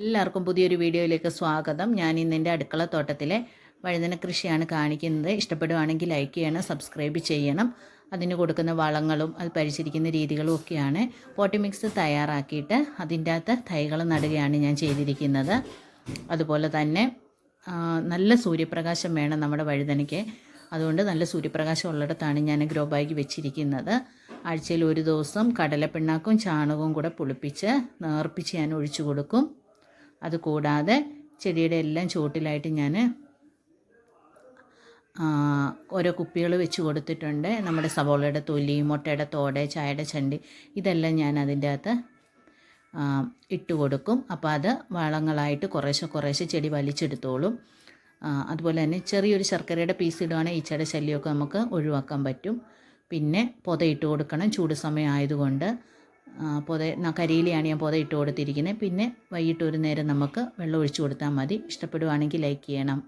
എല്ലാവർക്കും പുതിയൊരു വീഡിയോയിലേക്ക് സ്വാഗതം. ഞാൻ ഇന്ന് എൻ്റെ അടുക്കളത്തോട്ടത്തിലെ വഴുതന കൃഷിയാണ് കാണിക്കുന്നത്. ഇഷ്ടപ്പെടുവാണെങ്കിൽ ലൈക്ക് ചെയ്യണം, സബ്സ്ക്രൈബ് ചെയ്യണം. അതിന് കൊടുക്കുന്ന വളങ്ങളും അത് പരിചരിക്കുന്ന രീതികളും ഒക്കെയാണ്. പോട്ടി മിക്സ് തയ്യാറാക്കിയിട്ട് അതിൻ്റെ അകത്ത് തൈകൾ നടുകയാണ് ഞാൻ ചെയ്തിരിക്കുന്നത്. അതുപോലെ തന്നെ നല്ല സൂര്യപ്രകാശം വേണം നമ്മുടെ വഴുതനയ്ക്ക്. അതുകൊണ്ട് നല്ല സൂര്യപ്രകാശം ഉള്ളിടത്താണ് ഞാൻ ഗ്രോ ബാഗ് വെച്ചിരിക്കുന്നത്. ആഴ്ചയിൽ ഒരു ദിവസം കടലപ്പിണ്ണാക്കും ചാണകവും കൂടെ പുളിപ്പിച്ച് നേർപ്പിച്ച് ഞാൻ ഒഴിച്ചു കൊടുക്കും. അതുകൂടാതെ ചെടിയുടെ എല്ലാം ചുവട്ടിലായിട്ട് ഞാൻ ഓരോ കുപ്പികൾ വെച്ച് കൊടുത്തിട്ടുണ്ട്. നമ്മുടെ സവോളയുടെ തൊലി, മുട്ടയുടെ തോട്, ചായയുടെ ചണ്ടി ഇതെല്ലാം ഞാൻ അതിൻ്റെ അകത്ത് ഇട്ട് കൊടുക്കും. അപ്പോൾ അത് വളങ്ങളായിട്ട് കുറേശ്ശെ ചെടി വലിച്ചെടുത്തോളും. അതുപോലെ തന്നെ ചെറിയൊരു ശർക്കരയുടെ പീസ് ഇടുവാണെങ്കിൽ ഈച്ചയുടെ ശല്യമൊക്കെ നമുക്ക് ഒഴിവാക്കാൻ പറ്റും. പിന്നെ പൊതയിട്ട് കൊടുക്കണം, ചൂട് സമയം ആയതുകൊണ്ട്. കരിയിലയാണ് ഞാൻ പൊത ഇട്ട് കൊടുത്തിരിക്കുന്നത്. പിന്നെ വൈകിട്ട് ഒരു നേരം നമുക്ക് വെള്ളം ഒഴിച്ചു കൊടുത്താൽ മതി. ഇഷ്ടപ്പെടുവാണെങ്കിൽ ലൈക്ക് ചെയ്യണം.